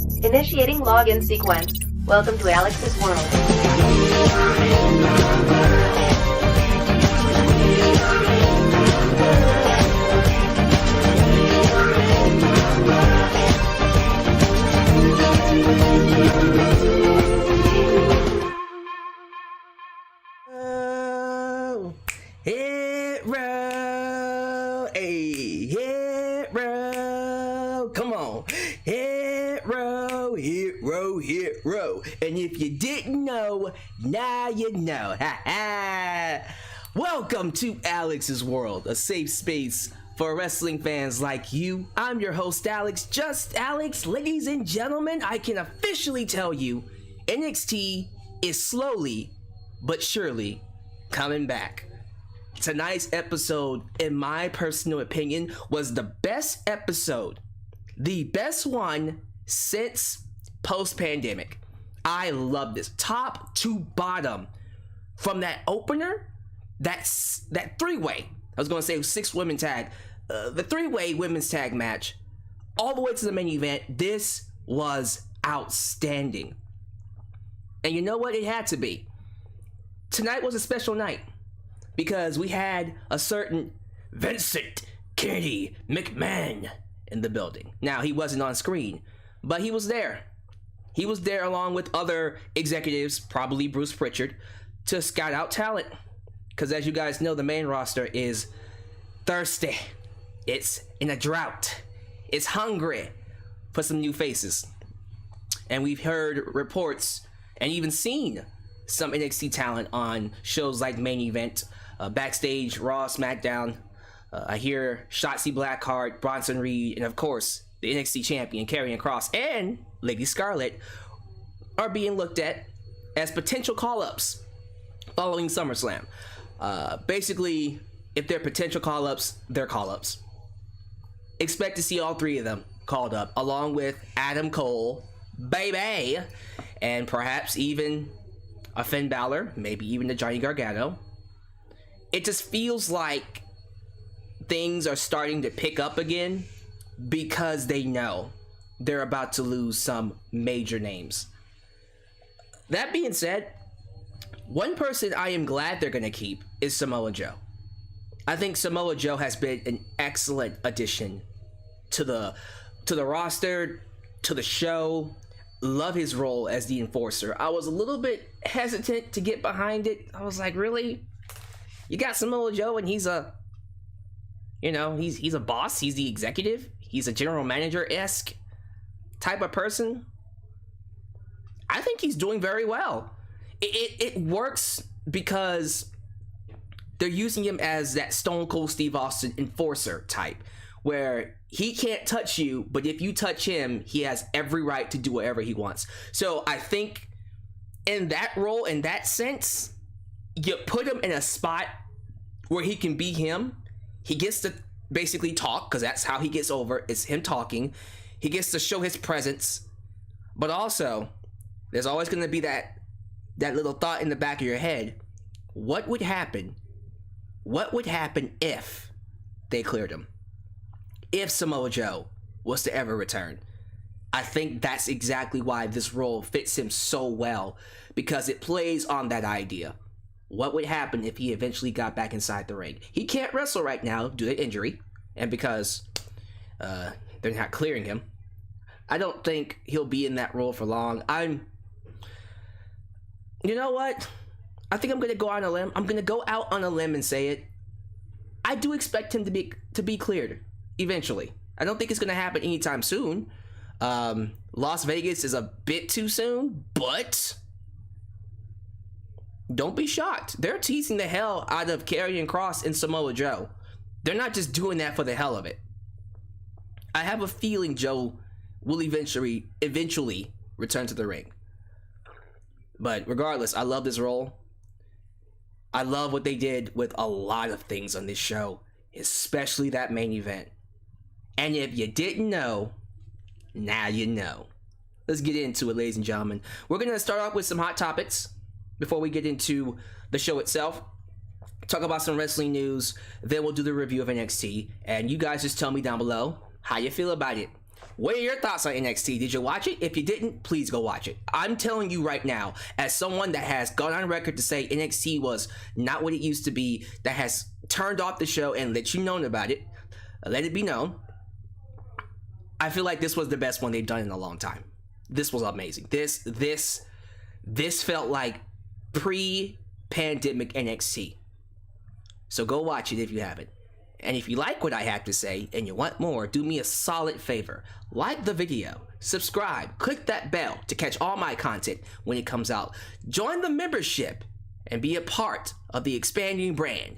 Initiating login sequence. Welcome to Alyx's world. Hit row, hey, hit row, come on, hit row, hit row, hit row. And if you didn't know, now you know. Ha ha! Welcome to Alyx's world, a safe space for wrestling fans like you. I'm your host, Alyx, just Alyx. Ladies and gentlemen, I can officially tell you, NXT is slowly but surely coming back. Tonight's episode, in my personal opinion, was the best episode, the best one since post-pandemic. I love this, top to bottom, from that opener, that three-way. I was gonna say 6-women tag, the 3-way women's tag match, all the way to the main event. This was outstanding, and you know what? It had to be. Tonight was a special night, because we had a certain Vincent Kennedy McMahon in the building. Now, he wasn't on screen, but he was there. He was there along with other executives, probably Bruce Pritchard, to scout out talent. Because as you guys know, the main roster is thirsty. It's in a drought. It's hungry for some new faces. And we've heard reports and even seen some NXT talent on shows like Main Event, Backstage, Raw, SmackDown. I hear Shotzi Blackheart, Bronson Reed, and of course, the NXT champion, Kross, and Lady Scarlett are being looked at as potential call-ups following SummerSlam. Basically, if they're potential call-ups, they're call-ups. Expect to see all three of them called up, along with Adam Cole, baby, and perhaps even a Finn Balor, maybe even a Johnny Gargano. It just feels like things are starting to pick up again because they know they're about to lose some major names. That being said, one person I am glad they're going to keep is Samoa Joe. I think Samoa Joe has been an excellent addition to the roster, to the show. Love his role as the enforcer. I was a little bit hesitant to get behind it. I was like, really? You got Samoa Joe and he's a boss, he's the executive, he's a general manager-esque type of person. I think he's doing very well. It works because they're using him as that Stone Cold Steve Austin enforcer type, where he can't touch you, but if you touch him, he has every right to do whatever he wants. So I think in that role, in that sense, you put him in a spot where he can be him. He gets to basically talk, because that's how he gets over. It's him talking. He gets to show his presence. But also, there's always going to be that little thought in the back of your head. What would happen? What would happen if they cleared him? If Samoa Joe was to ever return? I think that's exactly why this role fits him so well, because it plays on that idea. What would happen if he eventually got back inside the ring? He can't wrestle right now due to injury, and because they're not clearing him. I don't think he'll be in that role for long. You know what? I think I'm gonna go out on a limb. I'm gonna go out on a limb and say it. I do expect him to be cleared eventually. I don't think it's gonna happen anytime soon. Las Vegas is a bit too soon, but don't be shocked. They're teasing the hell out of Karrion Kross and Samoa Joe. They're not just doing that for the hell of it. I have a feeling Joe will eventually return to the ring. But regardless, I love this role. I love what they did with a lot of things on this show, especially that main event. And if you didn't know, now you know. Let's get into it, ladies and gentlemen. We're going to start off with some hot topics before we get into the show itself. Talk about some wrestling news, then we'll do the review of NXT. And you guys just tell me down below how you feel about it. What are your thoughts on NXT? Did you watch it? If you didn't, please go watch it. I'm telling you right now, as someone that has gone on record to say NXT was not what it used to be, that has turned off the show and let you know about it, let it be known, I feel like this was the best one they've done in a long time. This was amazing. This felt like pre-pandemic NXT. So go watch it if you haven't. And if you like what I have to say and you want more, do me a solid favor. Like the video, subscribe, click that bell to catch all my content when it comes out. Join the membership and be a part of the expanding brand.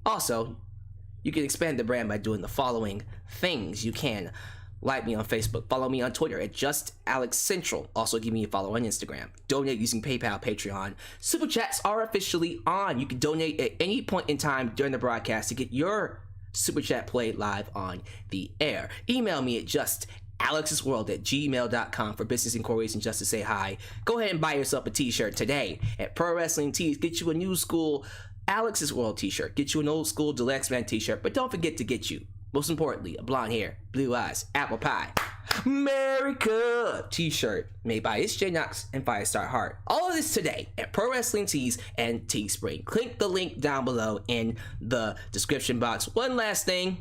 Also, you can expand the brand by doing the following things. You can like me on Facebook, follow me on Twitter at JustAlexCentral. Also give me a follow on Instagram. Donate using PayPal, Patreon. Super Chats are officially on. You can donate at any point in time during the broadcast to get your Super Chat played live on the air. Email me at justalexsworld@gmail.com for business inquiries and just to say hi. Go ahead and buy yourself a t-shirt today at Pro Wrestling Tees. Get you a new school Alex's World t-shirt. Get you an old school Deluxe Man t-shirt. But don't forget to get you, most importantly, a blonde hair, blue eyes, apple pie, America t-shirt made by It's J Knox and Firestar Heart. All of this today at Pro Wrestling Tees and Teespring. Click the link down below in the description box. One last thing,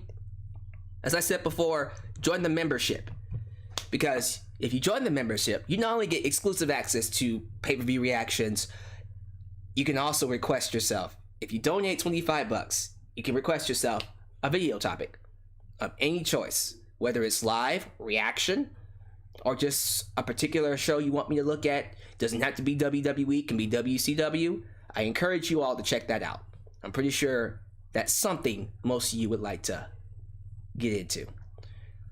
as I said before, join the membership. Because if you join the membership, you not only get exclusive access to pay-per-view reactions, you can also request yourself. If you donate $25, you can request yourself a video topic of any choice, whether it's live, reaction, or just a particular show you want me to look at. Doesn't have to be WWE, can be WCW. I encourage you all to check that out. I'm pretty sure that's something most of you would like to get into.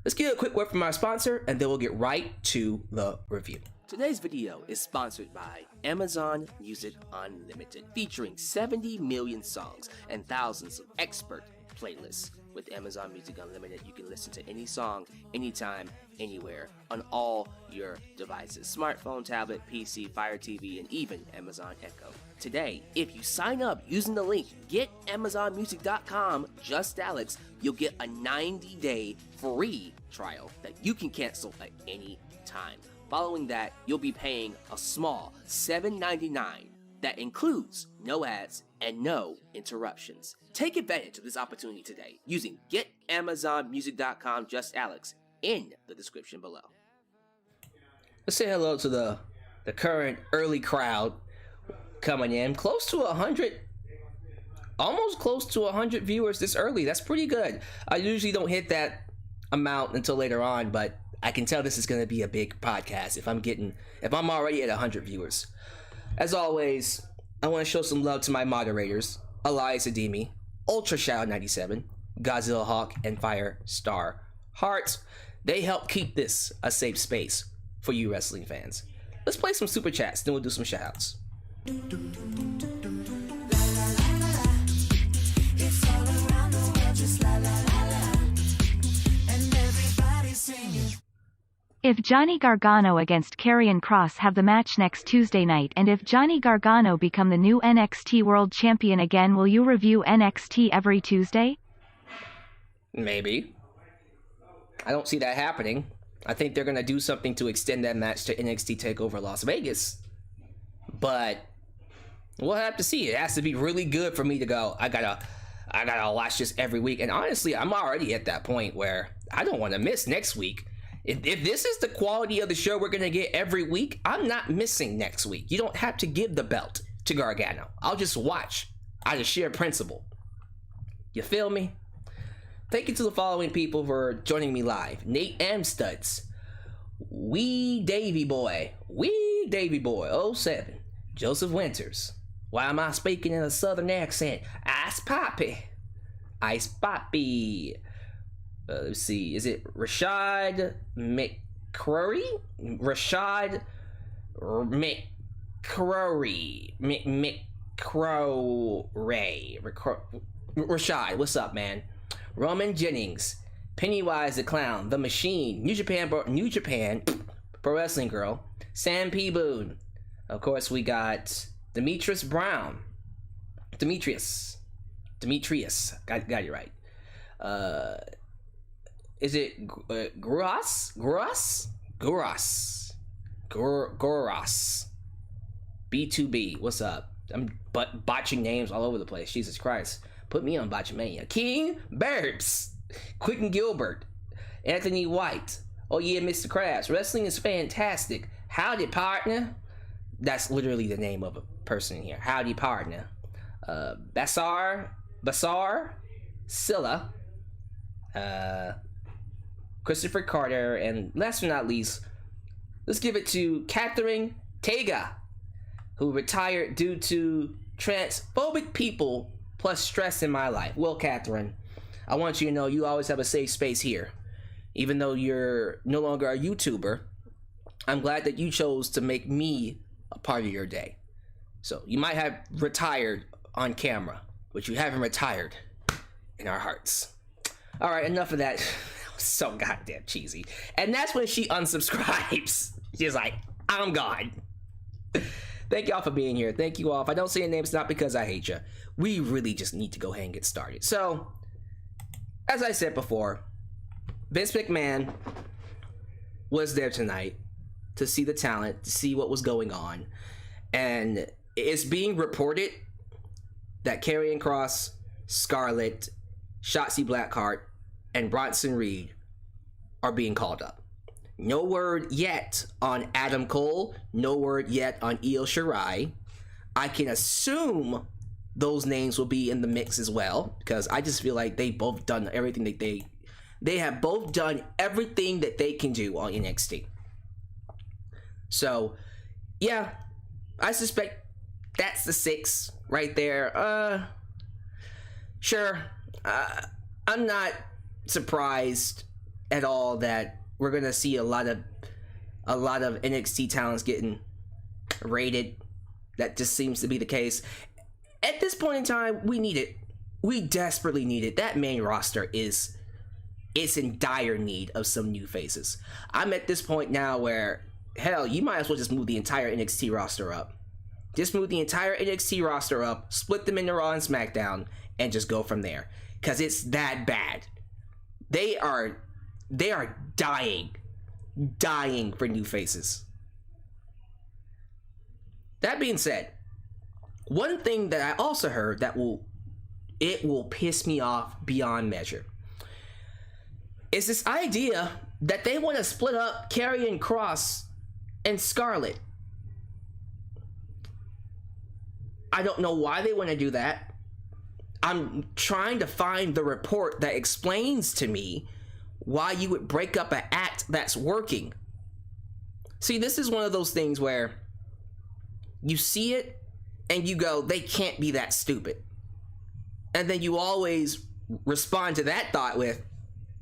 Let's get a quick word from our sponsor, and then we'll get right to the review. Today's video is sponsored by Amazon Music Unlimited, featuring 70 million songs and thousands of expert playlists. With Amazon Music Unlimited, you can listen to any song, anytime, anywhere, on all your devices. Smartphone, tablet, PC, Fire TV, and even Amazon Echo. Today, if you sign up using the link getamazonmusic.com/JustAlex, you'll get a 90-day free trial that you can cancel at any time. Following that, you'll be paying a small $7.99 that includes no ads and no interruptions. Take advantage of this opportunity today using getamazonmusic.com/JustAlex in the description below. Let's say hello to the current early crowd coming in. Close to 100, almost close to 100 viewers this early. That's pretty good. I usually don't hit that amount until later on, but I can tell this is going to be a big podcast if I'm already at 100 viewers. As always, I want to show some love to my moderators, Elias Ademi, Ultra Shadow 97, Godzilla Hawk, and Firestar Heart. They help keep this a safe space for you wrestling fans. Let's play some super chats, then we'll do some shoutouts. It's all around the world, just la la la la, and everybody's singing. If Johnny Gargano against Karrion Kross have the match next Tuesday night, and if Johnny Gargano become the new NXT World Champion again, will you review NXT every Tuesday? Maybe. I don't see that happening. I think they're going to do something to extend that match to NXT Takeover Las Vegas. But we'll have to see. It has to be really good for me to go, I gotta watch this every week. And honestly, I'm already at that point where I don't want to miss next week. If this is the quality of the show we're going to get every week, I'm not missing next week. You don't have to give the belt to Gargano. I'll just watch out of sheer principle. You feel me? Thank you to the following people for joining me live. Nate Amstuds, Wee Davy Boy 07, Joseph Winters. Why am I speaking in a southern accent? Ice Poppy. Let's see, is it Rashad McCrory? Rashad McCrory. Rashad, what's up, man? Roman Jennings, Pennywise the Clown, The Machine, New Japan Pro Wrestling Girl, Sam P. Boone. Of course, we got Demetrius Brown. Demetrius. Got it right. Is it Kross? B2B. What's up? I'm botching names all over the place. Jesus Christ. Put me on Botchamania. King Burbs. Quicken Gilbert. Anthony White. Oh yeah, Mr. Krabs. Wrestling is fantastic. Howdy, partner. That's literally the name of a person here. Howdy, partner. Basar, Scylla, Christopher Carter, and last but not least, let's give it to Catherine Tega, who retired due to transphobic people plus stress in my life. Well, Catherine, I want you to know you always have a safe space here. Even though you're no longer a YouTuber, I'm glad that you chose to make me a part of your day. So you might have retired on camera, but you haven't retired in our hearts. All right, enough of that. That was so goddamn cheesy. And that's when she unsubscribes. She's like, I'm gone. Thank y'all for being here. Thank you all. If I don't say your name, it's not because I hate you. We really just need to go ahead and get started. So, as I said before, Vince McMahon was there tonight to see the talent, to see what was going on. And it's being reported that Karrion Kross, Scarlett, Shotzi Blackheart, and Bronson Reed are being called up. No word yet on Adam Cole. No word yet on Io Shirai. I can assume those names will be in the mix as well, because I just feel like they've both done everything that they have both done everything that they can do on NXT. So, yeah, I suspect that's the 6 right there. Sure. I'm not surprised at all that we're gonna see a lot of NXT talents getting rated. That just seems to be the case. At this point in time, we need it. We desperately need it. That main roster it's in dire need of some new faces. I'm at this point now where, hell, you might as well just move the entire NXT roster up. Just move the entire NXT roster up, split them into Raw and SmackDown, and just go from there. Because it's that bad. They are dying for new faces. That being said, one thing that I also heard that will piss me off beyond measure is this idea that they want to split up Karrion Kross and Scarlett. I don't know why they want to do that. I'm trying to find the report that explains to me why you would break up an act that's working. See, this is one of those things where you see it and you go, they can't be that stupid. And then you always respond to that thought with,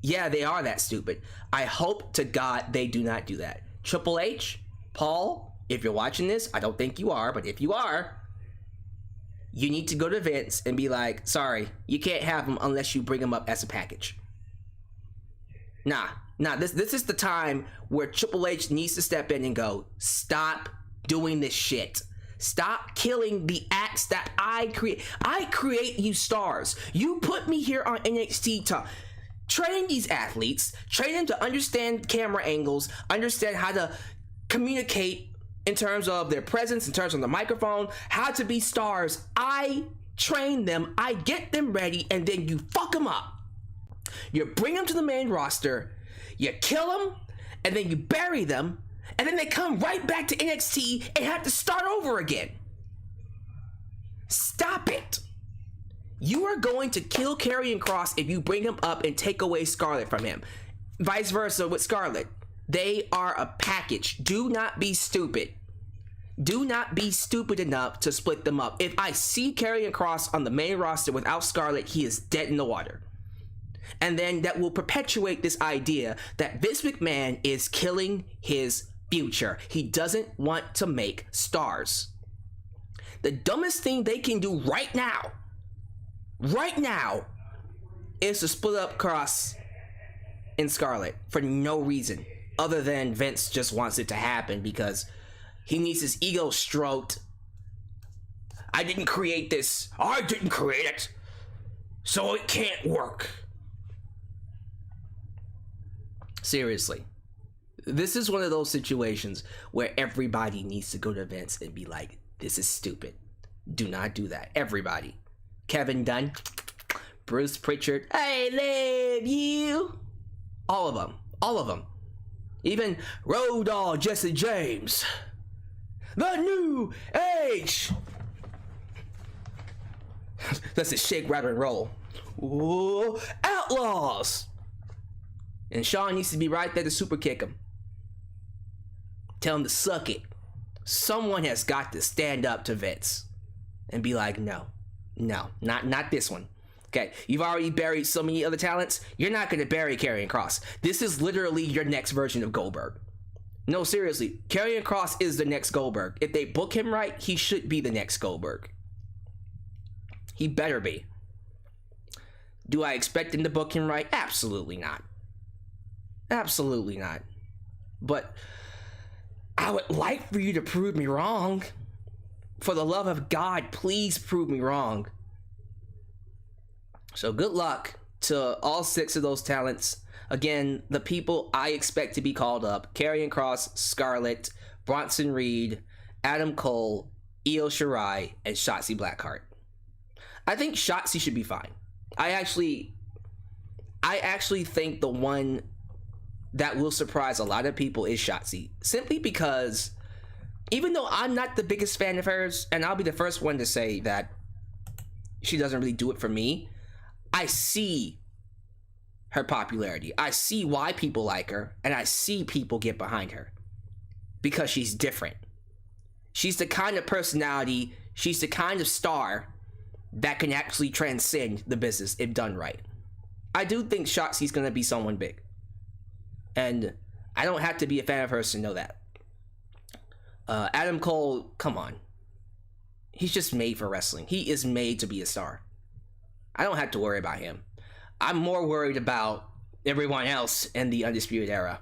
yeah, they are that stupid. I hope to God they do not do that. Triple H, Paul, if you're watching this, I don't think you are, but if you are, you need to go to Vince and be like, sorry, you can't have him unless you bring him up as a package. Nah, this is the time where Triple H needs to step in and go, stop doing this shit. Stop killing the acts that I create. I create you stars. You put me here on NXT to train these athletes, train them to understand camera angles, understand how to communicate in terms of their presence, in terms of the microphone, how to be stars. I train them, I get them ready, and then you fuck them up. You bring them to the main roster, you kill them, and then you bury them, and then they come right back to NXT and have to start over again. Stop it. You are going to kill Karrion Kross if you bring him up and take away Scarlett from him. Vice versa with Scarlett. They are a package. Do not be stupid. Do not be stupid enough to split them up. If I see Karrion Kross on the main roster without Scarlett, he is dead in the water. And then that will perpetuate this idea that Vince McMahon is killing his future. He doesn't want to make stars. The dumbest thing they can do right now, is to split up Kross and Scarlett for no reason other than Vince just wants it to happen because he needs his ego stroked. I didn't create this. I didn't create it. So it can't work. Seriously. This is one of those situations where everybody needs to go to Vince and be like, this is stupid. Do not do that. Everybody. Kevin Dunn, Bruce Pritchard, I love you. All of them. All of them. Even Road Dogg Jesse James. The New Age. That's a shake, rattle, and roll. Ooh, Outlaws. And Shawn needs to be right there to super kick him. Tell him to suck it. Someone has got to stand up to Vince and be like, no, not this one. Okay, you've already buried so many other talents. You're not going to bury Karrion Kross. This is literally your next version of Goldberg. No, seriously, Karrion Kross is the next Goldberg. If they book him right, he should be the next Goldberg. He better be. Do I expect him to book him right? Absolutely not. Absolutely not. But I would like for you to prove me wrong. For the love of God, please prove me wrong. So good luck to all 6 of those talents. Again, the people I expect to be called up: Karrion Kross, Scarlett, Bronson Reed, Adam Cole, Io Shirai, and Shotzi Blackheart. I think Shotzi should be fine. I actually think the one that will surprise a lot of people is Shotzi. Simply because, even though I'm not the biggest fan of hers, and I'll be the first one to say that she doesn't really do it for me, I see her popularity. I see why people like her, and I see people get behind her. Because she's different. She's the kind of personality, she's the kind of star that can actually transcend the business if done right. I do think Shotzi's gonna be someone big. And I don't have to be a fan of hers to know that. Adam Cole, come on. He's just made for wrestling. He is made to be a star. I don't have to worry about him. I'm more worried about everyone else in the Undisputed Era,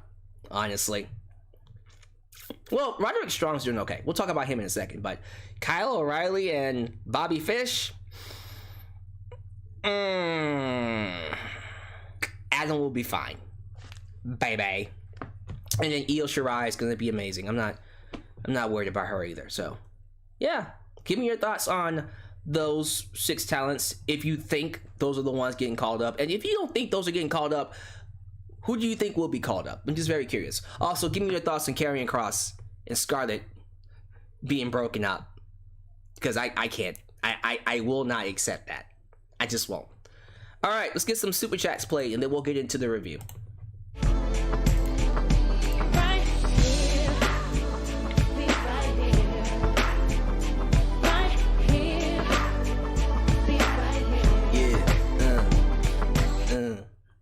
honestly. Well, Roderick Strong's doing okay. We'll talk about him in a second. But Kyle O'Reilly and Bobby Fish, Adam will be fine. Bye-bye. And then Io Shirai is going to be amazing. I'm not worried about her either. So, yeah. Give me your thoughts on those 6 talents, if you think those are the ones getting called up. And if you don't think those are getting called up, who do you think will be called up? I'm just very curious. Also, give me your thoughts on Karrion Kross and Scarlett being broken up. Because I can't. I will not accept that. I just won't. Alright, let's get some super chats played and then we'll get into the review.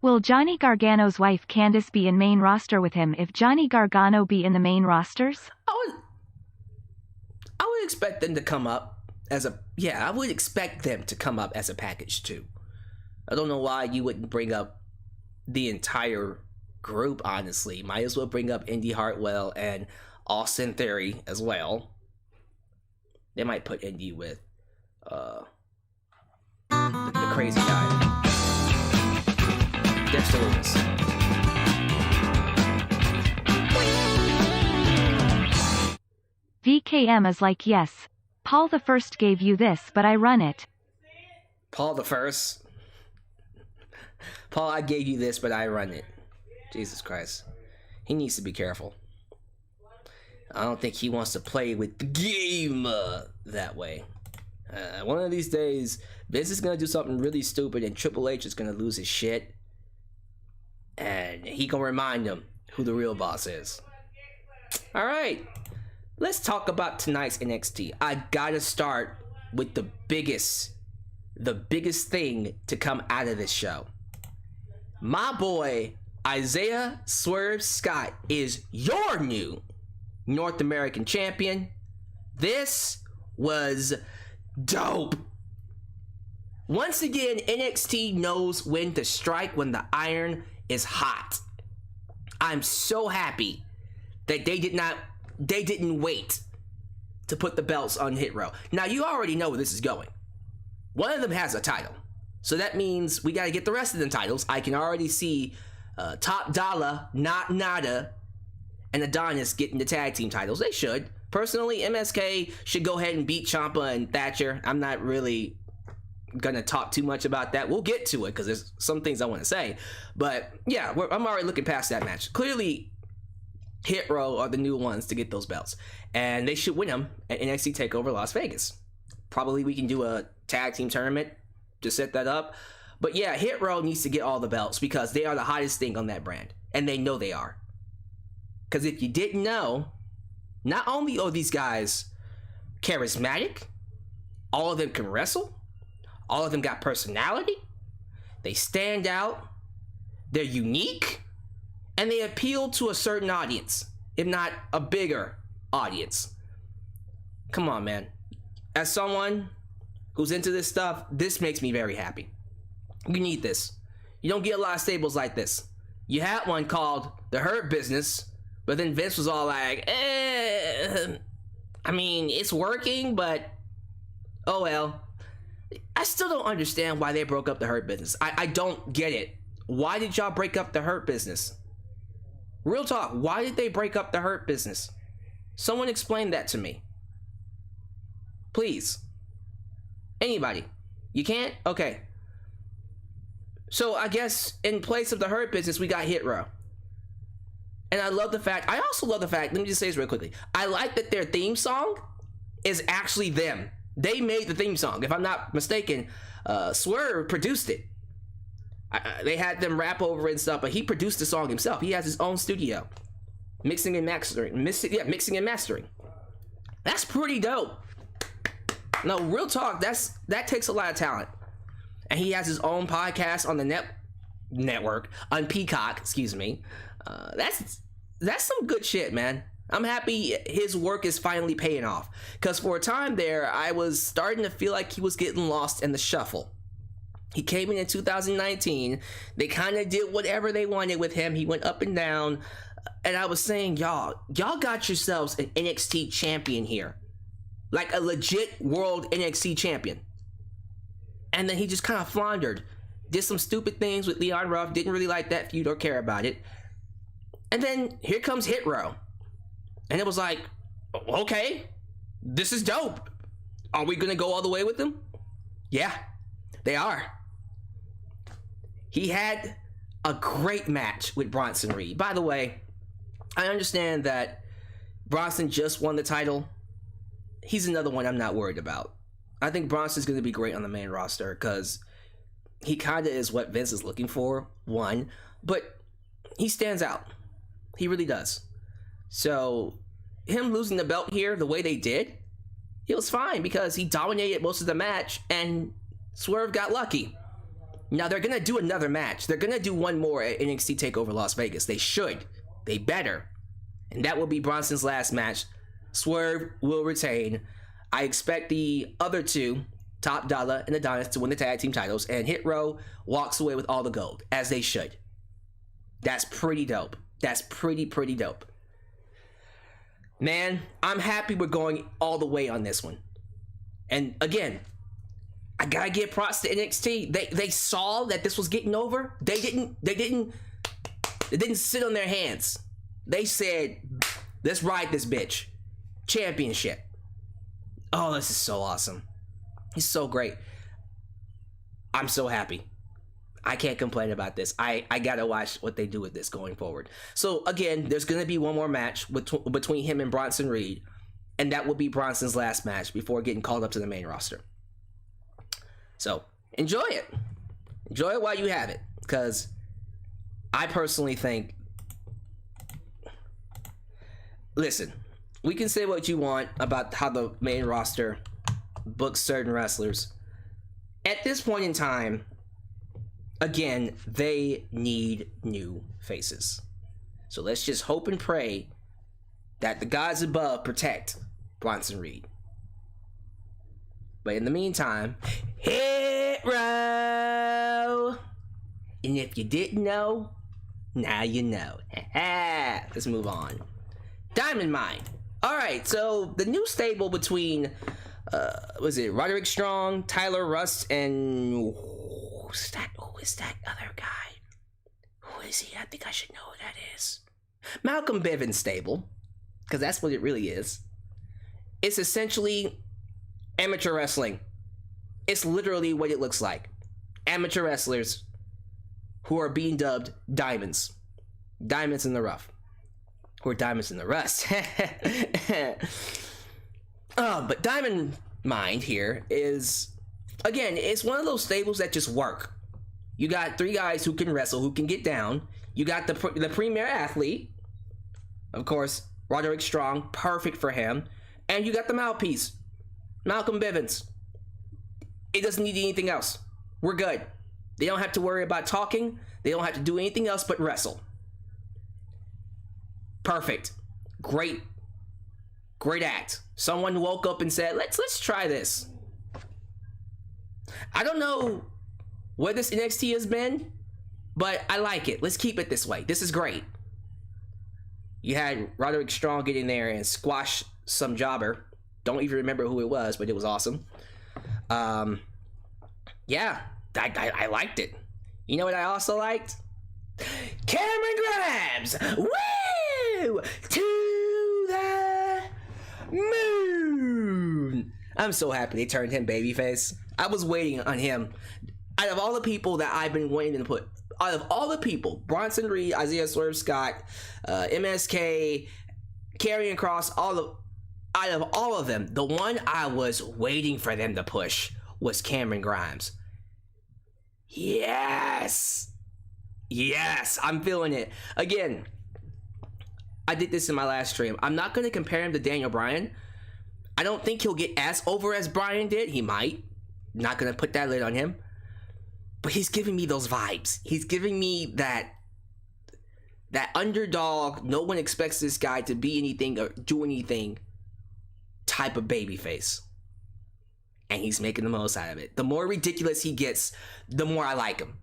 Will Johnny Gargano's wife Candice be in main roster with him if Johnny Gargano be in the main rosters? I would expect them to come up as a... Yeah, I would expect them to come up as a package too. I don't know why you wouldn't bring up the entire group, honestly. Might as well bring up Indy Hartwell and Austin Theory as well. They might put Indy with the crazy guy. Dexter Lewis. VKM is like, yes. Paul the First gave you this, but I run it. Paul the First? Paul, I gave you this, but I run it. Jesus Christ. He needs to be careful. I don't think he wants to play with the game that way. One of these days, Vince is going to do something really stupid and Triple H is going to lose his shit. And he gonna remind them who the real boss is. Alright, let's talk about tonight's NXT. I gotta start with the biggest thing to come out of this show. My boy, Isaiah Swerve Scott is your new North American champion. This was dope. Once again, NXT knows when to strike when the iron is hot. I'm so happy that they didn't wait to put the belts on Hit Row. Now you already know where this is going. One of them has a title. So that means we gotta get the rest of the titles. I can already see Top Dollar, Not Nada, and Adonis getting the tag team titles. They should. Personally, MSK should go ahead and beat Ciampa and Thatcher. I'm not really gonna talk too much about that. We'll get to it because there's some things I want to say. But yeah, I'm already looking past that match. Clearly, Hit Row are the new ones to get those belts, and they should win them at NXT Takeover Las Vegas. Probably we can do a tag team tournament to set that up. But yeah, Hit Row needs to get all the belts because they are the hottest thing on that brand, and they know they are. Because if you didn't know, not only are these guys charismatic, all of them can wrestle, all of them got personality, they stand out, they're unique, and they appeal to a certain audience, if not a bigger audience. Come on, man. As someone who's into this stuff, this makes me very happy. You need this. You don't get a lot of stables like this. You had one called The Hurt Business, but then Vince was all like, I mean, it's working, but oh well. I still don't understand why they broke up The Hurt Business. I don't get it. Why did y'all break up The Hurt Business? Real talk, why did they break up The Hurt Business? Someone explain that to me. Please. Anybody. You can't? Okay. So I guess in place of The Hurt Business, we got Hit Row. And I also love the fact, let me just say this real quickly. I like that their theme song is actually them. They made the theme song. If I'm not mistaken, Swerve produced it. They had them rap over it and stuff, but he produced the song himself. He has his own studio. Mixing and mastering. Mixing and mastering. That's pretty dope. No, real talk, that takes a lot of talent. And he has his own podcast on the network, on Peacock, excuse me. That's some good shit, man. I'm happy his work is finally paying off. Because for a time there, I was starting to feel like he was getting lost in the shuffle. He came in 2019. They kind of did whatever they wanted with him. He went up and down. And I was saying, y'all got yourselves an NXT champion here. Like a legit world NXT champion. And then he just kind of floundered. Did some stupid things with Leon Ruff. Didn't really like that feud or care about it. And then here comes Hit Row. And it was like, okay, this is dope. Are we going to go all the way with him? Yeah, they are. He had a great match with Bronson Reed. By the way, I understand that Bronson just won the title. He's another one I'm not worried about. I think Bronson's going to be great on the main roster because he kind of is what Vince is looking for, one. But he stands out. He really does. So him losing the belt here the way they did, he was fine because he dominated most of the match and Swerve got lucky. Now they're going to do another match. They're going to do one more at NXT TakeOver Las Vegas. They should. They better. And that will be Bronson's last match. Swerve will retain. I expect the other two, Top Dollar and Adonis, to win the tag team titles, and Hit Row walks away with all the gold, as they should. That's pretty dope. That's pretty dope. Man, I'm happy we're going all the way on this one. And again, I gotta give props to NXT. They saw that this was getting over. They didn't sit on their hands. They said, let's ride this bitch. Championship. Oh, this is so awesome. It's so great. I'm so happy. I can't complain about this. I gotta watch what they do with this going forward. So again, there's gonna be one more match between him and Bronson Reed, and that will be Bronson's last match before getting called up to the main roster. So enjoy it. Enjoy it while you have it, because I personally think, listen, we can say what you want about how the main roster books certain wrestlers. At this point in time, again, they need new faces. So let's just hope and pray that the gods above protect Bronson Reed. But in the meantime, Hit Row! And if you didn't know, now you know. Let's move on. Diamond Mine. Alright, so the new stable between, was it Roderick Strong, Tyler Rust, and who is that other guy? Who hell is he? I think I should know who that is. Malcolm Bivens stable, because that's what it really is. It's essentially amateur wrestling. It's literally what it looks like. Amateur wrestlers who are being dubbed diamonds. Diamonds in the rough. Or diamonds in the rust. But Diamond Mind here is, again, it's one of those stables that just work. You got 3 guys who can wrestle, who can get down. You got the premier athlete, of course, Roderick Strong, perfect for him. And you got the mouthpiece, Malcolm Bivens. It doesn't need anything else. We're good. They don't have to worry about talking. They don't have to do anything else but wrestle. Perfect. Great act. Someone woke up and said, let's try this. I don't know what this NXT has been, but I like it. Let's keep it this way. This is great. You had Roderick Strong get in there and squash some jobber. Don't even remember who it was, but it was awesome. Yeah, I liked it. You know what I also liked? Cameron Grimes! Woo! To the moon! I'm so happy they turned him babyface. I was waiting on him. Out of all the people that I've been waiting to put, out of all the people, Bronson Reed, Isaiah Swerve Scott, MSK, Karrion Kross, out of all of them, the one I was waiting for them to push was Cameron Grimes. Yes! Yes, I'm feeling it. Again, I did this in my last stream. I'm not going to compare him to Daniel Bryan. I don't think he'll get as over as Bryan did. He might. Not going to put that lid on him. But he's giving me those vibes. He's giving me that underdog, no one expects this guy to be anything or do anything type of babyface. And he's making the most out of it. The more ridiculous he gets, the more I like him.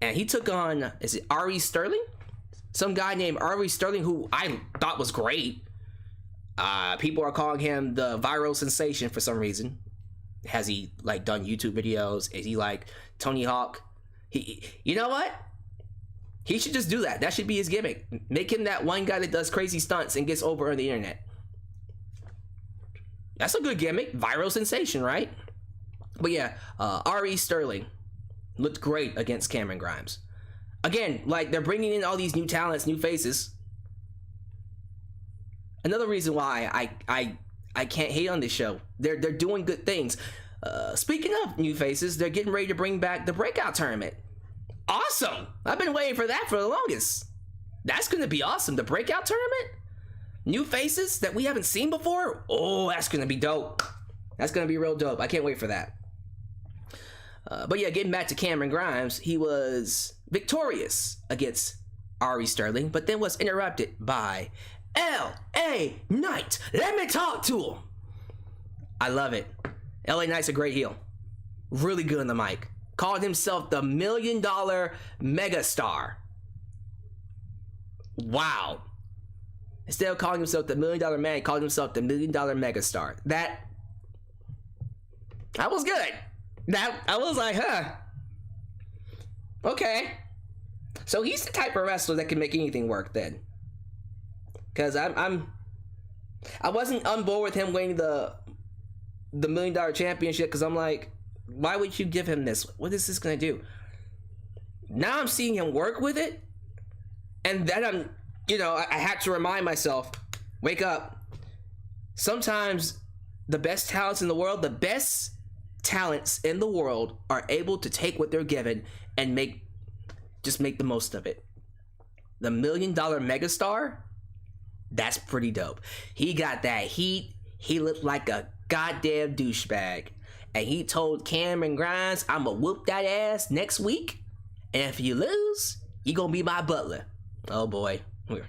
And he took on, is it Ari Sterling? Some guy named Ari Sterling who I thought was great. People are calling him the viral sensation for some reason. Has he like done YouTube videos? Is he like Tony Hawk? You know what? He should just do that. That should be his gimmick. Make him that one guy that does crazy stunts and gets over on the internet. That's a good gimmick. Viral sensation, right? But yeah, Ari Sterling looked great against Cameron Grimes. Again, like they're bringing in all these new talents, new faces. Another reason why I can't hate on this show. They're doing good things. Speaking of new faces, they're getting ready to bring back the Breakout Tournament. Awesome! I've been waiting for that for the longest. That's going to be awesome. The Breakout Tournament? New faces that we haven't seen before? Oh, that's going to be dope. That's going to be real dope. I can't wait for that. But yeah, getting back to Cameron Grimes, he was victorious against Ari Sterling, but then was interrupted by L.A. Knight. Let me talk to him. I love it. L.A. Knight's a great heel. Really good on the mic. Called himself the $1 million megastar. Wow. Instead of calling himself the $1 million man, he called himself the $1 million megastar. That was good. I was like, huh. Okay. So he's the type of wrestler that can make anything work then. Because I wasn't on board with him winning the $1 million championship because I'm like, why would you give him this? What is this gonna do? Now I'm seeing him work with it, and then I had to remind myself, wake up. Sometimes the best talents in the world, are able to take what they're given and make the most of it. The $1 million megastar, that's pretty dope. He got that heat. He looked like a goddamn douchebag. And he told Cameron Grimes, I'ma whoop that ass next week. And if you lose, you gonna be my butler. Oh boy. We're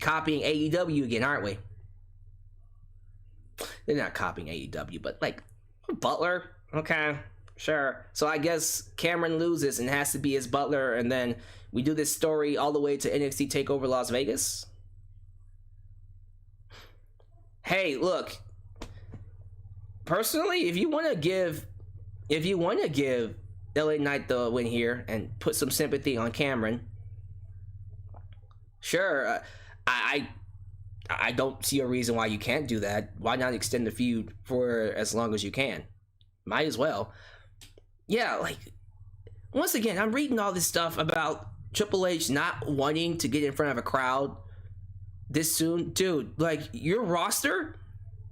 copying AEW again, aren't we? They're not copying AEW, but like butler? Okay, sure. So I guess Cameron loses and has to be his butler, and then we do this story all the way to NXT Takeover Las Vegas. Hey, look. Personally, if you want to give LA Knight the win here and put some sympathy on Cameron. Sure, I don't see a reason why you can't do that. Why not extend the feud for as long as you can? Might as well. Yeah, like, once again, I'm reading all this stuff about Triple H not wanting to get in front of a crowd this soon. Dude, like, your roster,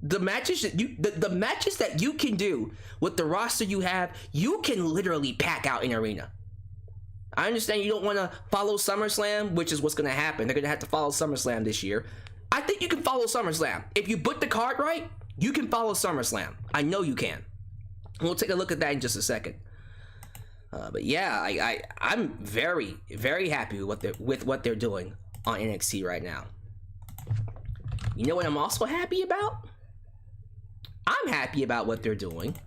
the matches that the matches that you can do with the roster you have, you can literally pack out an arena. I understand you don't want to follow SummerSlam, which is what's going to happen. They're going to have to follow SummerSlam this year. I think you can follow SummerSlam. If you book the card right, you can follow SummerSlam. I know you can. We'll take a look at that in just a second. But yeah, I'm very, very happy with what they're doing on NXT right now. You know what I'm also happy about? I'm happy about what they're doing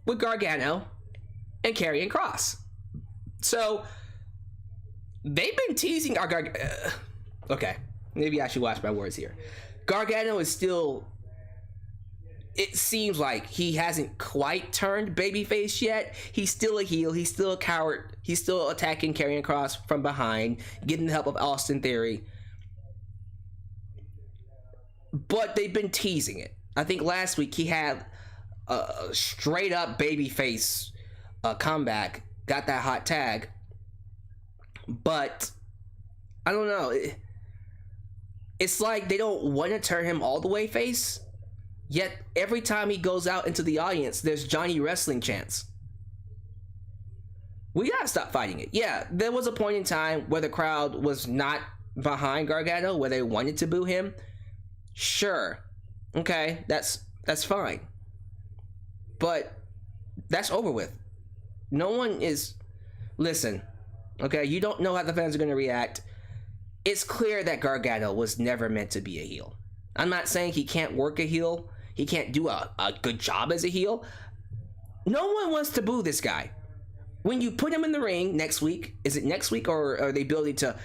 with Gargano and Karrion Kross. So they've been teasing our okay, maybe I should watch my words here. Gargano is still, it seems like he hasn't quite turned babyface yet. He's still a heel. He's still a coward. He's still attacking Karrion Kross from behind, getting the help of Austin Theory. But they've been teasing it. I think last week he had a straight up babyface comeback, got that hot tag. But I don't know. It's like they don't want to turn him all the way face. Yet every time he goes out into the audience, there's Johnny Wrestling chants. We gotta stop fighting it. Yeah, there was a point in time where the crowd was not behind Gargano, where they wanted to boo him. Sure, okay, that's fine. But that's over with. No one is. Listen, okay, you don't know how the fans are gonna react. It's clear that Gargano was never meant to be a heel. I'm not saying he can't work a heel. He can't do a good job as a heel. No one wants to boo this guy. When you put him in the ring next week, is it next week or are they building to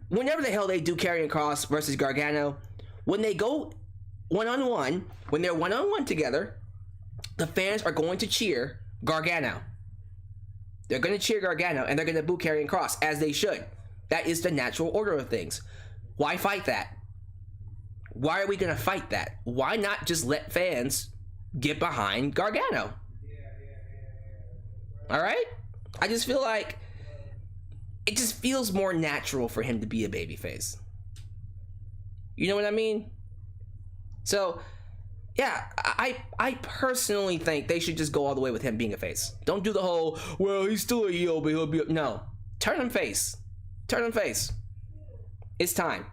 whenever the hell they do Karrion Kross versus Gargano, when they go one-on-one, when they're one-on-one together, the fans are going to cheer Gargano. They're going to cheer Gargano and they're going to boo Karrion Kross, as they should. That is the natural order of things. Why fight that? Why are we going to fight that? Why not just let fans get behind Gargano? All right? I just feel like it just feels more natural for him to be a babyface. You know what I mean? So, yeah, I personally think they should just go all the way with him being a face. Don't do the whole, well, he's still a heel, but he'll be... No. Turn him face. Turn him face. It's time.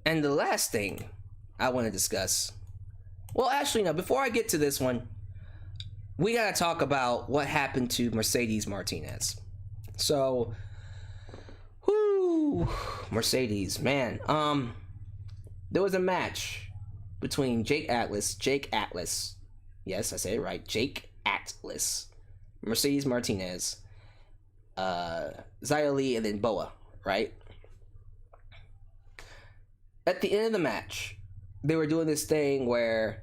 And the last thing I want to discuss... Well, actually, no. Before I get to this one, we got to talk about what happened to Mercedes Martinez. So... Whoo, Mercedes, man. There was a match between Jake Atlas. Yes, I say it right. Jake Atlas, Mercedes Martinez, Xia Li, and then Boa, right? At the end of the match, they were doing this thing where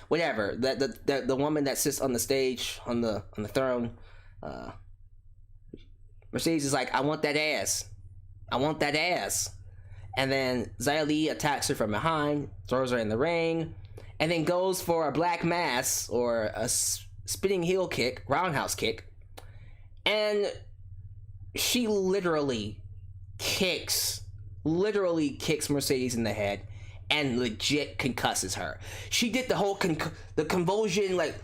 whatever, the woman that sits on the stage on the throne, Mercedes is like, I want that ass, and then Xia Li attacks her from behind, throws her in the ring, and then goes for a black mass or a spinning heel kick, roundhouse kick, and she literally kicks Mercedes in the head and legit concusses her. She did the whole the convulsion, like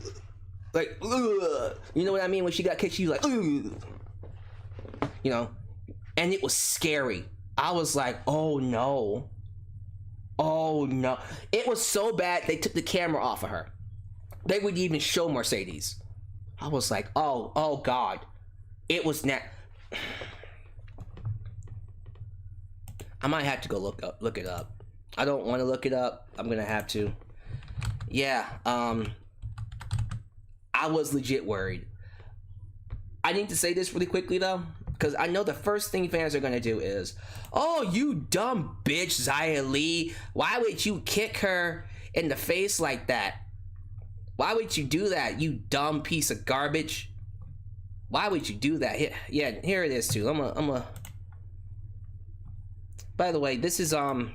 ugh. You know what I mean? When she got kicked, she was like, ugh. You know, and it was scary. I was like, oh no. It was so bad they took the camera off of her. They wouldn't even show Mercedes. I was like, oh God. It was I might have to go look it up. I don't want to look it up. I'm gonna have to. Yeah, I was legit worried. I need to say this really quickly though. because I know the first thing fans are gonna do is, oh, you dumb bitch, Xia Li, why would you kick her in the face like that? Why would you do that, you dumb piece of garbage? Why would you do that? Yeah, here it is too. I'm a. By the way, this is not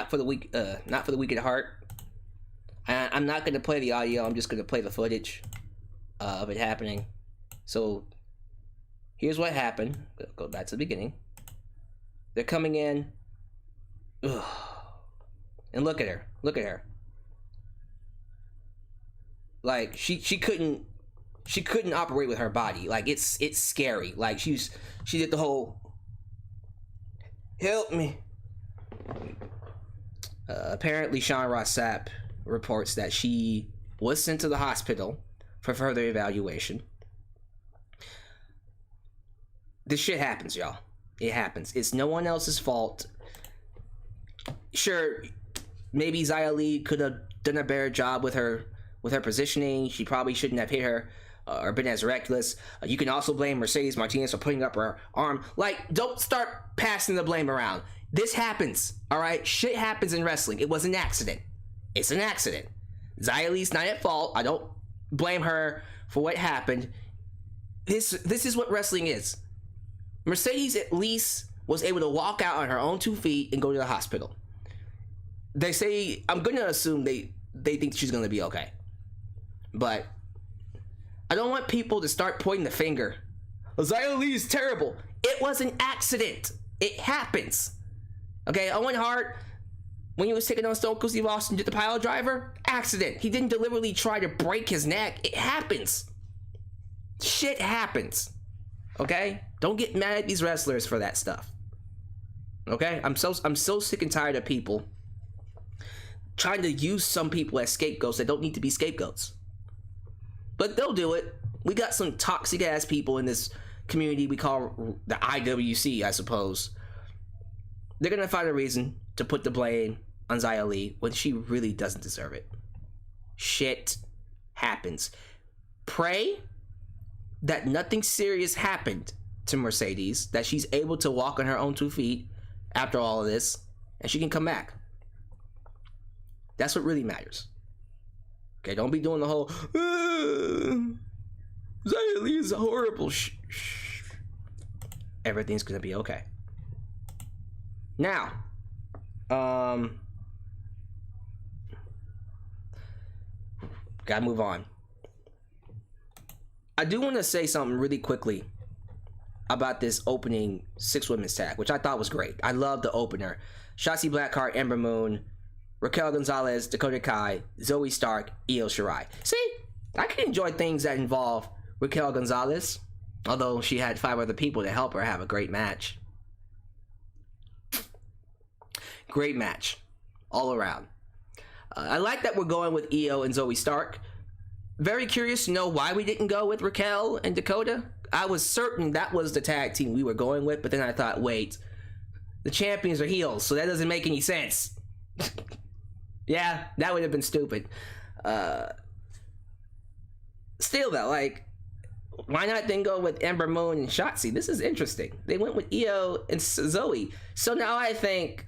for the weak at heart. I'm not gonna play the audio. I'm just gonna play the footage of it happening. So here's what happened. Go back to the beginning. They're coming in. Ugh. And look at her. Look at her. Like she couldn't operate with her body. Like it's scary. Like she did the whole help me. Apparently Sean Ross Sapp reports that she was sent to the hospital for further evaluation. This shit happens, y'all. It happens. It's no one else's fault. Sure, maybe Xia Li could have done a better job with her positioning. She probably shouldn't have hit her or been as reckless. You can also blame Mercedes Martinez for putting up her arm. Like, don't start passing the blame around. This happens, all right? Shit happens in wrestling. It was an accident. It's an accident. Xia Li's not at fault. I don't blame her for what happened. This is what wrestling is. Mercedes at least was able to walk out on her own 2 feet and go to the hospital. They say, I'm gonna assume they think she's gonna be okay. But I don't want people to start pointing the finger. Xia Li is terrible. It was an accident. It happens. Okay, Owen Hart, when he was taking on Stone Cold Steve Austin, did the pile driver? Accident. He didn't deliberately try to break his neck. It happens. Shit happens. Okay? Don't get mad at these wrestlers for that stuff. Okay? I'm so sick and tired of people trying to use some people as scapegoats that don't need to be scapegoats. But they'll do it. We got some toxic ass people in this community we call the IWC, I suppose. They're gonna find a reason to put the blame on Xia Li when she really doesn't deserve it. Shit happens. Pray that nothing serious happened to Mercedes, that she's able to walk on her own 2 feet after all of this, and she can come back. That's what really matters. Okay, don't be doing the whole Xia Li is horrible. Shh. Everything's gonna be okay. Now, gotta move on. I do want to say something really quickly about this opening 6 women's tag, which I thought was great. I love the opener. Shotzi Blackheart, Ember Moon, Raquel Gonzalez, Dakota Kai, Zoe Stark, Io Shirai. See, I can enjoy things that involve Raquel Gonzalez, although she had 5 other people to help her have a great match. Great match, all around. I like that we're going with Io and Zoe Stark. Very curious to know why we didn't go with Raquel and Dakota. I was certain that was the tag team we were going with, but then I thought, wait, the champions are heels, so that doesn't make any sense. Yeah, that would have been stupid. Still though, like, why not then go with Ember Moon and Shotzi? This is interesting. They went with Io and Zoe. So now I think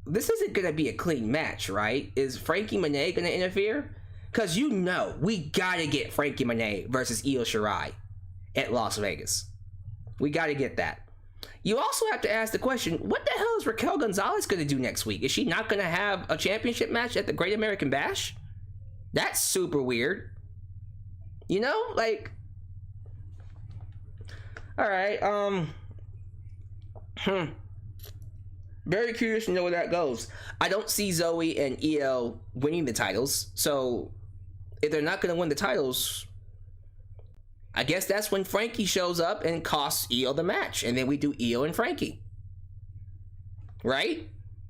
this isn't going to be a clean match, right? Is Frankie Monet going to interfere? Because you know, we got to get Frankie Monet versus Io Shirai at Las Vegas. We got to get that. You also have to ask the question, what the hell is Raquel Gonzalez going to do next week? Is she not going to have a championship match at the Great American Bash? That's super weird. You know, like, all right, very curious to know where that goes. I don't see Zoe and Io winning the titles, so if they're not going to win the titles, I guess that's when Frankie shows up and costs Io the match, and then we do Io and Frankie. Right?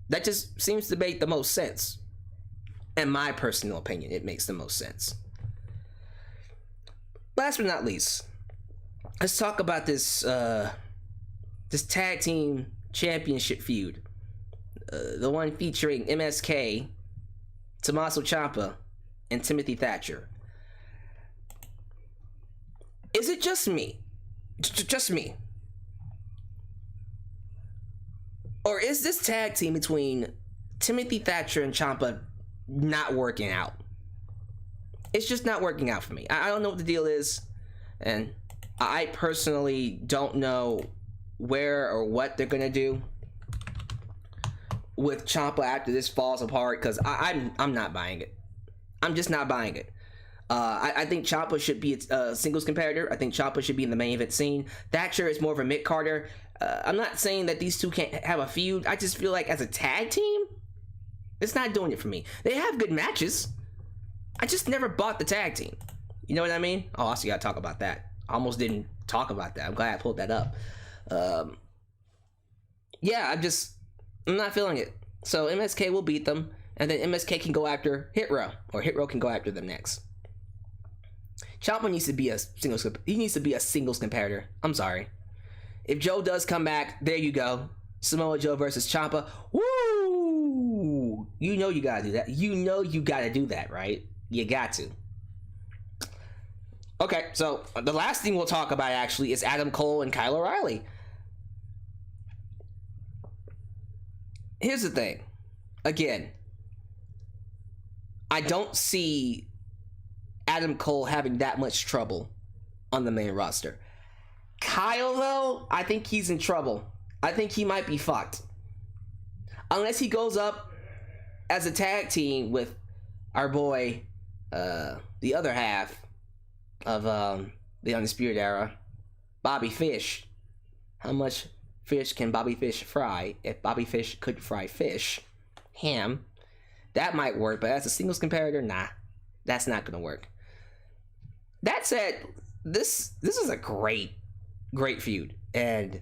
That just seems to make the most sense. In my personal opinion, it makes the most sense. Last but not least, let's talk about this this tag team championship feud. The one featuring MSK, Tommaso Ciampa, and Timothy Thatcher. Is it just me? Just me. Or is this tag team between Timothy Thatcher and Ciampa not working out? It's just not working out for me. I don't know what the deal is, and I personally don't know where or what they're gonna do with Ciampa after this falls apart, because I'm not buying it. I'm just not buying it. I think Ciampa should be a singles competitor. I think Ciampa should be in the main event scene. Thatcher is more of a mid-carder. I'm not saying that these two can't have a feud. I just feel like as a tag team, it's not doing it for me. They have good matches. I just never bought the tag team. You know what I mean? Oh, also gotta talk about that. I almost didn't talk about that. I'm glad I pulled that up. Yeah, I'm not feeling it. So MSK will beat them, and then MSK can go after Hit Row, or Hit Row can go after them next. Ciampa needs to be a singles. He needs to be a singles competitor. I'm sorry. If Joe does come back, there you go. Samoa Joe versus Ciampa. Woo! You know you gotta do that. You know you gotta do that, right? You got to. Okay, so the last thing we'll talk about actually is Adam Cole and Kyle O'Reilly. Here's the thing. Again, I don't see Adam Cole having that much trouble on the main roster. Kyle, though, I think he's in trouble. I think he might be fucked. Unless he goes up as a tag team with our boy, the other half of the Undisputed Era, Bobby Fish. How much fish can Bobby Fish fry? If Bobby Fish could fry fish, ham, that might work. But as a singles competitor, nah, that's not gonna work. That said, this is a great feud, and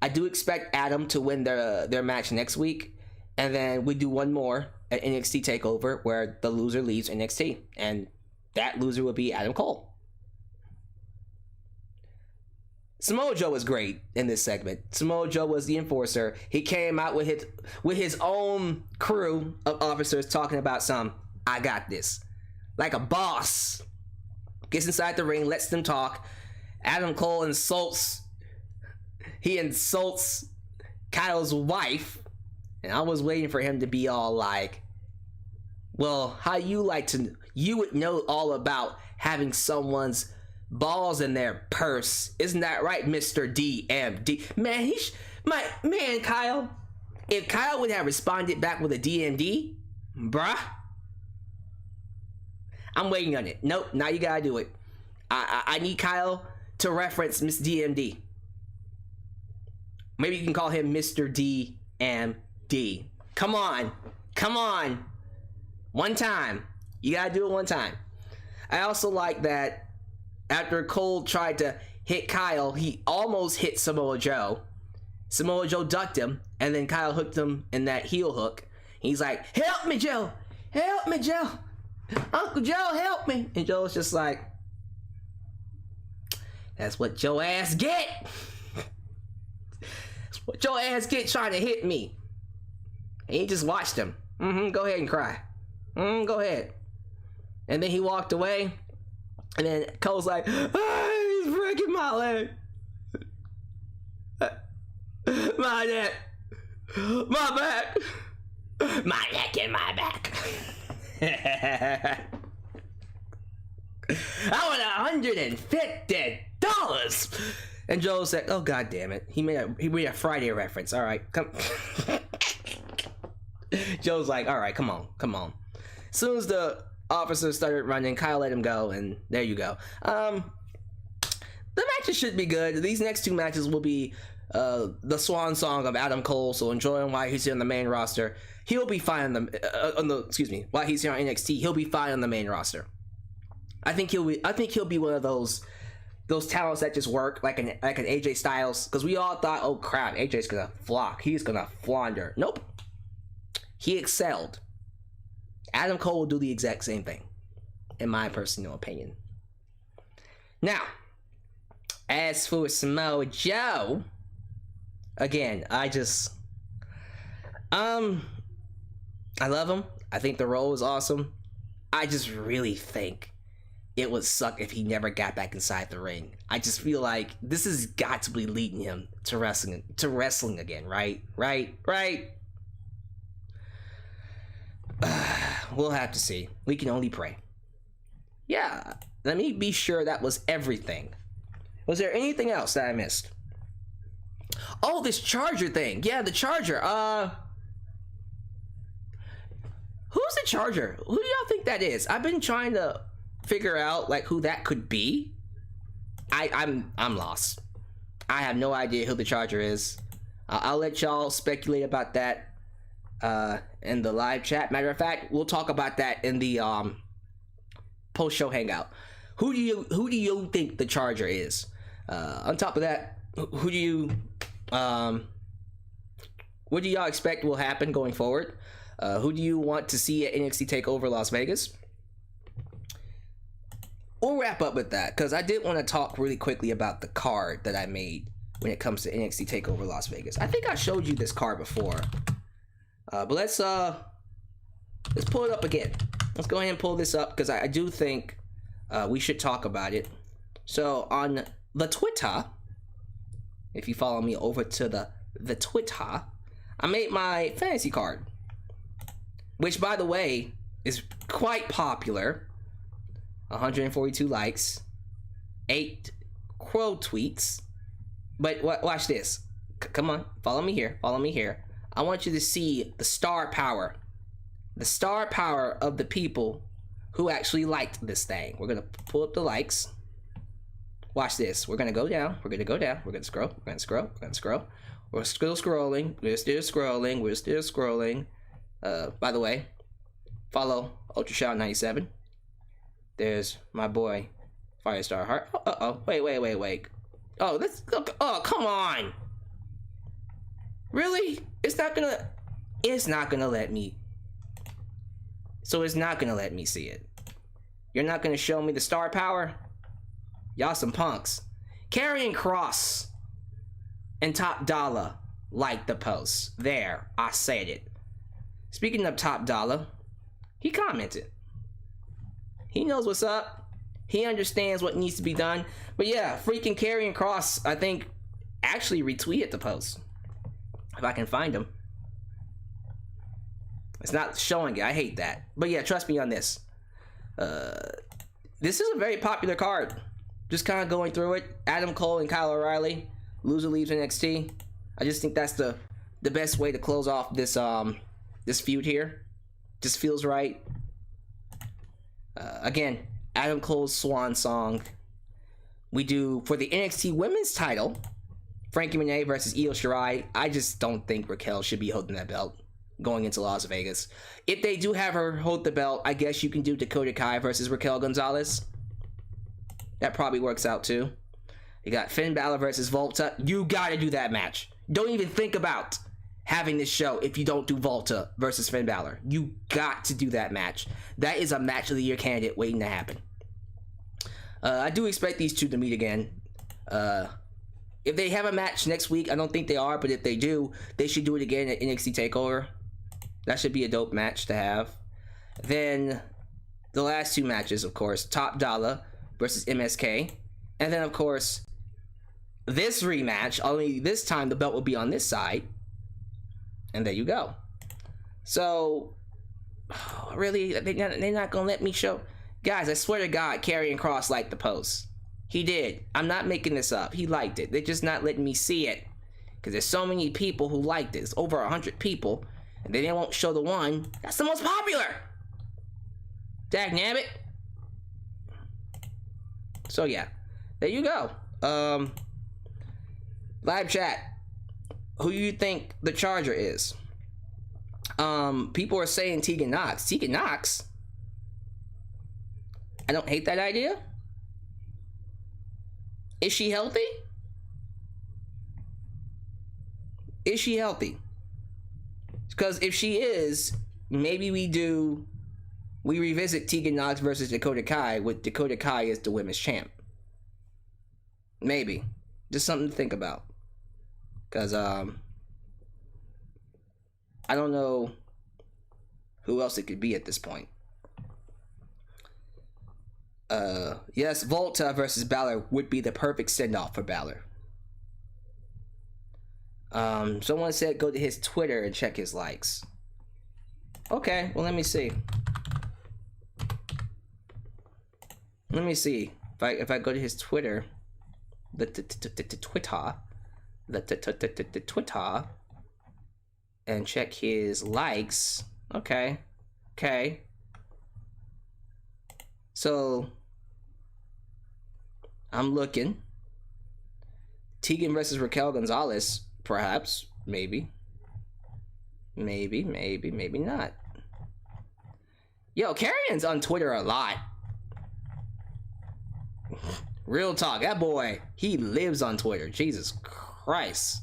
I do expect Adam to win their match next week, and then we do one more at NXT Takeover where the loser leaves NXT, and that loser will be Adam Cole. Samoa Joe was great in this segment. Samoa Joe was the enforcer. He came out with his own crew of officers talking about I got this. Like a boss. Gets inside the ring, lets them talk. Adam Cole insults Kyle's wife. And I was waiting for him to be all like, well, you would know all about having someone's balls in their purse. Isn't that right, Mr. DMD? Man, Kyle. If Kyle would have responded back with a DMD, bruh, I'm waiting on it. Nope, now you gotta do it. I need Kyle to reference Miss DMD. Maybe you can call him Mr. DMD. Come on. One time. You gotta do it one time. I also like that after Cole tried to hit Kyle, he almost hit Samoa Joe. Samoa Joe ducked him, and then Kyle hooked him in that heel hook. He's like, help me, Joe! Help me, Joe! Uncle Joe, help me! And Joe's just like, that's what Joe ass get! That's what Joe ass get trying to hit me. And he just watched him. Go ahead and cry. Go ahead. And then he walked away. And then Cole's like, he's breaking my leg. My neck. My back. My neck and my back. I want $150. And Joe said, oh, God damn it. He made a Friday reference. All right, come. Joe's like, all right, come on. As soon as the officers started running, Kyle let him go, and there you go. The matches should be good. These next two matches will be the swan song of Adam Cole, so enjoy him while he's here on the main roster. He'll be fine while he's here on NXT, he'll be fine on the main roster. I think he'll be one of those talents that just work like an AJ Styles, because we all thought, oh crap, AJ's gonna flock, he's gonna flounder. Nope. He excelled. Adam Cole will do the exact same thing, in my personal opinion. Now, as for Samoa Joe, again, I love him. I think the role is awesome. I just really think it would suck if he never got back inside the ring. I just feel like this has got to be leading him to wrestling again, right? We'll have to see. We can only pray. Yeah, let me be sure that was everything. Was there anything else that I missed? Oh, this charger thing. Yeah, the charger. Who's the charger? Who do y'all think that is? I've been trying to figure out like who that could be. I'm lost. I have no idea who the charger is. I'll let y'all speculate about that in the live chat. Matter of fact, we'll talk about that in the post-show hangout. Who do you think the charger is? On top of that, what do y'all expect will happen going forward? Who do you want to see at NXT Takeover Las Vegas? We'll wrap up with that because I did want to talk really quickly about the card that I made when it comes to NXT Takeover Las Vegas. I think I showed you this card before, but let's pull it up again. Let's go ahead and pull this up because I do think we should talk about it. So on the Twitter, if you follow me over to the Twitter, I made my fantasy card, which by the way is quite popular. 142 likes, 8 crow tweets. But watch this. Come on, follow me here. I want you to see the star power of the people who actually liked this thing. We're gonna pull up the likes. Watch this. We're gonna go down. We're gonna scroll. We're still scrolling. By the way, follow Ultrashout97. There's my boy Firestar Heart. Wait. Oh, come on. Really? It's not gonna let me. So it's not gonna let me see it. You're not gonna show me the star power? Y'all some punks. Karrion Kross and Top Dollar liked the post. There, I said it. Speaking of Top Dollar, he commented. He knows what's up. He understands what needs to be done. But yeah, freaking Karrion Kross, I think, actually retweeted the post. If I can find him. It's not showing it. I hate that. But yeah, trust me on this. This is a very popular card. Just kind of going through it. Adam Cole and Kyle O'Reilly. Loser leaves NXT. I just think that's the best way to close off this this feud here. Just feels right. Again, Adam Cole's swan song. We do for the NXT Women's title, Frankie Monet versus Io Shirai. I just don't think Raquel should be holding that belt going into Las Vegas. If they do have her hold the belt, I guess you can do Dakota Kai versus Raquel Gonzalez. That probably works out too. You got Finn Balor versus Volta. You gotta do that match. Don't even think about having this show if you don't do Volta versus Finn Balor. You got to do that match. That is a match of the year candidate waiting to happen. I do expect these two to meet again. If they have a match next week, I don't think they are, but if they do, they should do it again at NXT TakeOver. That should be a dope match to have. Then the last two matches, of course, Top Dollar versus MSK. And then, of course, this rematch, only this time the belt will be on this side. And there you go. So, really? They're not going to let me show? Guys, I swear to God, Karrion Kross liked the post. He did. I'm not making this up. He liked it. They're just not letting me see it. Because there's so many people who liked it. It's over 100 people. And they won't show the one that's the most popular. Dagnabbit. So, yeah. There you go. Live chat. Who do you think the charger is? People are saying Tegan Nox. Tegan Nox? I don't hate that idea. Is she healthy? Is she healthy? Because if she is, maybe we revisit Tegan Nox versus Dakota Kai with Dakota Kai as the women's champ. Maybe. Just something to think about. Because, I don't know who else it could be at this point. Yes, Volta versus Balor would be the perfect send-off for Balor. Someone said go to his Twitter and check his likes. Okay, well let me see. Let me see if I go to his Twitter, the Twitter, and check his likes. Okay. So I'm looking. Tegan versus Raquel Gonzalez, perhaps, maybe not. Yo, Carrion's on Twitter a lot. Real talk, that boy, he lives on Twitter. Jesus Christ.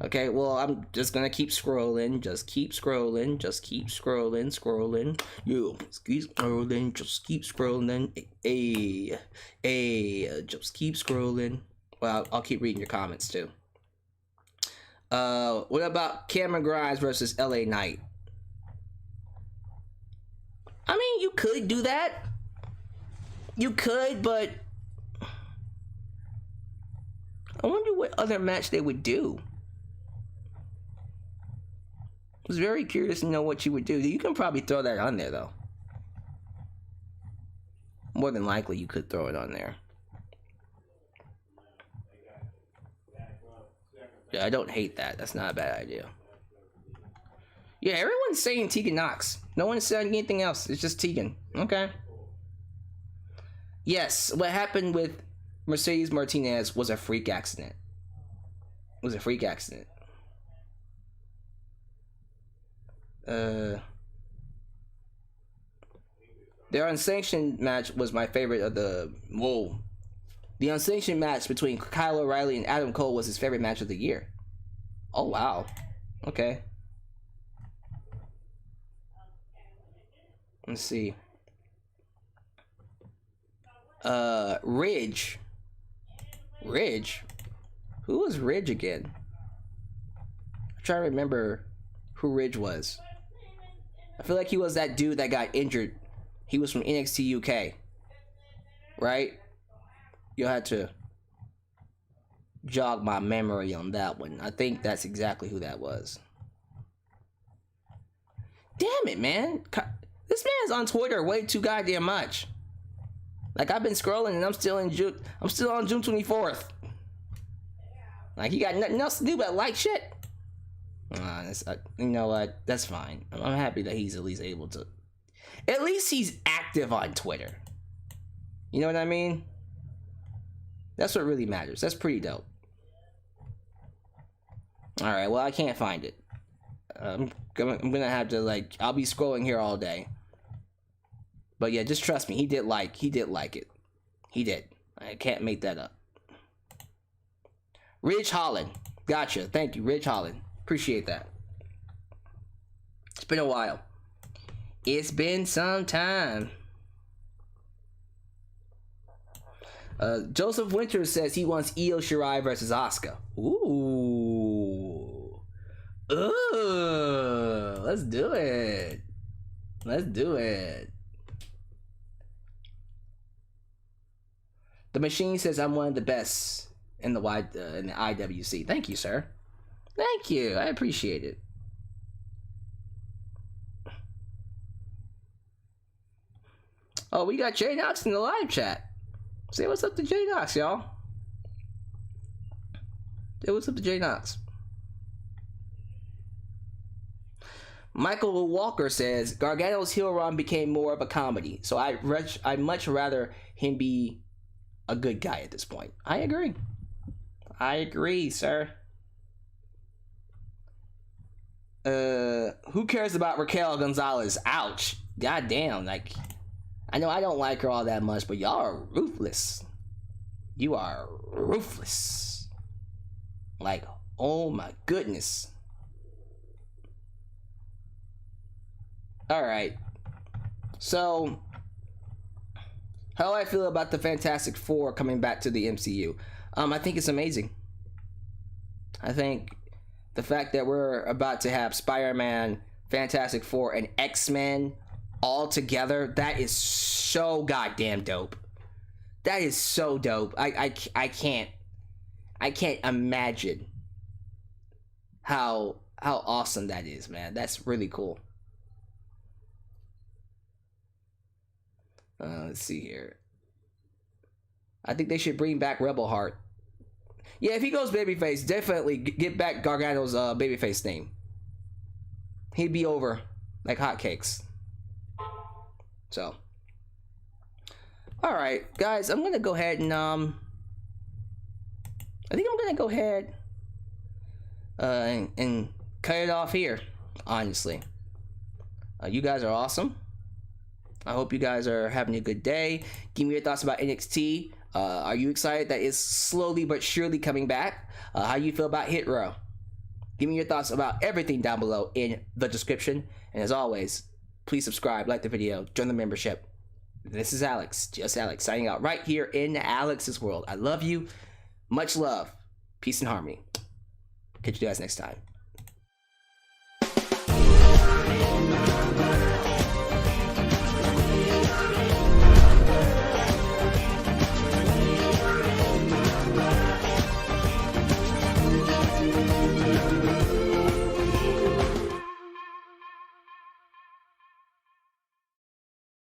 Okay, well, I'm just gonna keep scrolling. Just keep scrolling. You just keep scrolling. Just keep scrolling. Just keep scrolling. Well, I'll keep reading your comments too. What about Cameron Grimes versus LA Knight? I mean, you could do that. You could, but I wonder what other match they would do. I was very curious to know what you would do. You can probably throw that on there, though. More than likely, you could throw it on there. Yeah, I don't hate that. That's not a bad idea. Yeah, everyone's saying Tegan Nox. No one's saying anything else. It's just Tegan. Okay. Yes, what happened with Mercedes Martinez was a freak accident. Their unsanctioned match was my favorite of the... Whoa. The unsanctioned match between Kyle O'Reilly and Adam Cole was his favorite match of the year. Oh, wow. Okay. Let's see. Ridge. Who was Ridge again? I'm trying to remember who Ridge was. I feel like he was that dude that got injured. He was from NXT UK. Right? You'll have to jog my memory on that one. I think that's exactly who that was. Damn it, man. This man's on Twitter way too goddamn much. Like, I've been scrolling and I'm still on June 24th. Like, he got nothing else to do but like shit. You know what? That's fine. I'm happy that he's at least able to. At least he's active on Twitter. You know what I mean? That's what really matters. That's pretty dope. Alright, well, I can't find it. I'm gonna have to, like, I'll be scrolling here all day. But yeah, just trust me, he did like it. He did. I can't make that up. Ridge Holland. Gotcha. Thank you, Ridge Holland. Appreciate that. It's been a while. It's been some time. Joseph Winters says he wants Io Shirai versus Asuka. Ooh. Let's do it. The Machine says I'm one of the best in the IWC. Thank you, sir. Thank you. I appreciate it. Oh, we got Jay Knox in the live chat. Say what's up to Jay Knox, y'all. Say what's up to Jay Knox. Michael Walker says Gargano's heel run became more of a comedy, so I'd much rather him be a good guy at this point. I agree, sir. Who cares about Raquel Gonzalez? Ouch. Goddamn, like, I know I don't like her all that much, but y'all are ruthless. You are ruthless. Like, oh my goodness. Alright. So, how do I feel about the Fantastic Four coming back to the MCU? I think it's amazing. I think the fact that we're about to have Spider-Man, Fantastic Four, and X-Men all together, that is so goddamn dope. That is so dope. I can't imagine how awesome that is, man. That's really cool. Let's see here. I think they should bring back Rebel Heart. Yeah, if he goes babyface, definitely get back Gargano's babyface name. He'd be over like hotcakes. So, all right, guys, I'm gonna go ahead and I think I'm gonna go ahead and cut it off here. Honestly, you guys are awesome. I hope you guys are having a good day. Give me your thoughts about NXT. Are you excited that it's slowly but surely coming back? How you feel about Hit Row? Give me your thoughts about everything down below in the description. And as always, please subscribe, like the video, join the membership. This is Alyx, just Alyx, signing out right here in Alyx's world. I love you. Much love. Peace and harmony. Catch you guys next time.